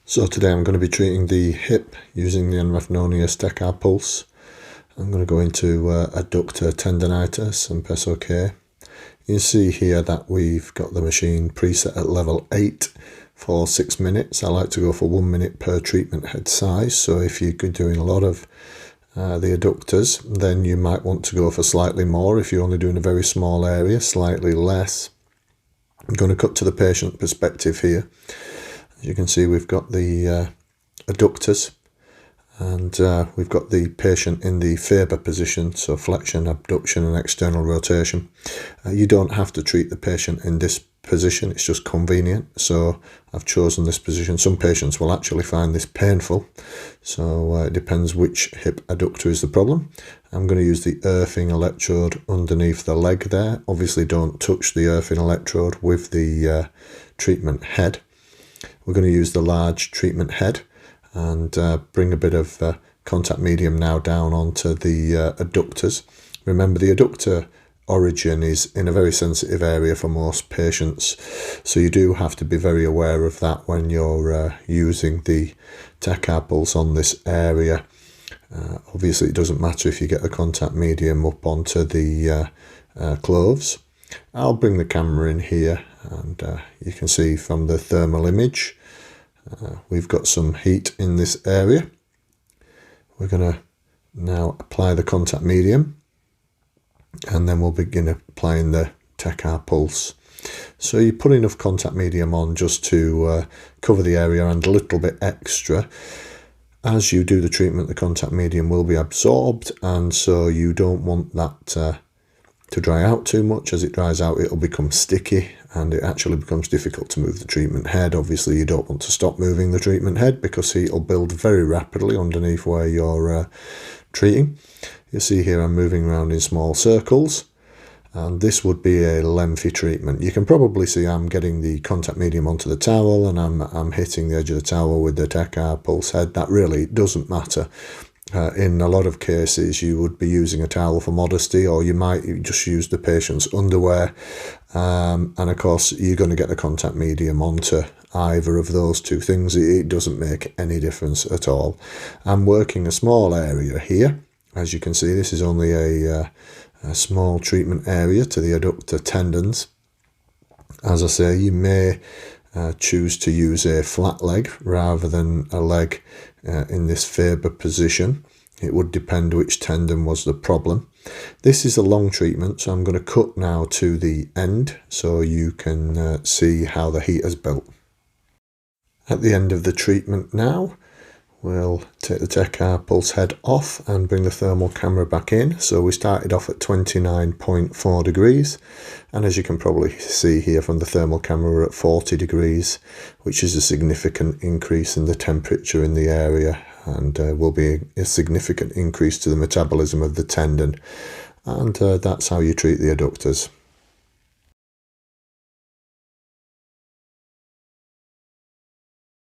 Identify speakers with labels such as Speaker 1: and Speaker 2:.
Speaker 1: So today I'm going to be treating the hip using the Enraf Nonius Tecarpuls. I'm going to go into adductor tendonitis and press OK. You can see here that we've got the machine preset at level 8 for 6 minutes. I like to go for 1 minute per treatment head size. So if you're doing a lot of the adductors, then you might want to go for slightly more. If you're only doing a very small area, slightly less. I'm going to cut to the patient perspective here. As you can see, we've got the adductors and we've got the patient in the Faber position, so flexion, abduction and external rotation. You don't have to treat the patient in this position, it's just convenient, so I've chosen this position. Some patients will actually find this painful, so it depends which hip adductor is the problem. I'm going to use the earthing electrode underneath the leg there. Obviously don't touch the earthing electrode with the treatment head. We're going to use the large treatment head and bring a bit of contact medium now down onto the adductors. Remember, the adductor origin is in a very sensitive area for most patients, so you do have to be very aware of that when you're using the Tecarpuls on this area. Obviously it doesn't matter if you get the contact medium up onto the cloves. I'll bring the camera in here and you can see from the thermal image we've got some heat in this area. We're going to now apply the contact medium and then we'll begin applying the Tecarpuls. So you put enough contact medium on just to cover the area and a little bit extra. As you do the treatment, the contact medium will be absorbed, and so you don't want that to dry out too much. As it dries out, it'll become sticky and it actually becomes difficult to move the treatment head. Obviously you don't want to stop moving the treatment head because heat will build very rapidly underneath where you're treating. You see here I'm moving around in small circles, and this would be a lengthy treatment. You can probably see I'm getting the contact medium onto the towel and I'm hitting the edge of the towel with the Tecarpuls head. That really doesn't matter. In a lot of cases you would be using a towel for modesty, or you might just use the patient's underwear, and of course you're going to get the contact medium onto either of those two things. It doesn't make any difference at all. I'm working a small area here. As you can see, this is only a small treatment area to the adductor tendons. As I say, you may choose to use a flat leg rather than a leg in this Faber position. It would depend which tendon was the problem. This is a long treatment, so I'm going to cut now to the end so you can see how the heat has built. At the end of the treatment now, we'll take the Tecarpuls head off and bring the thermal camera back in. So we started off at 29.4 degrees, and as you can probably see here from the thermal camera, we're at 40 degrees, which is a significant increase in the temperature in the area, and will be a significant increase to the metabolism of the tendon. And that's how you treat the adductors.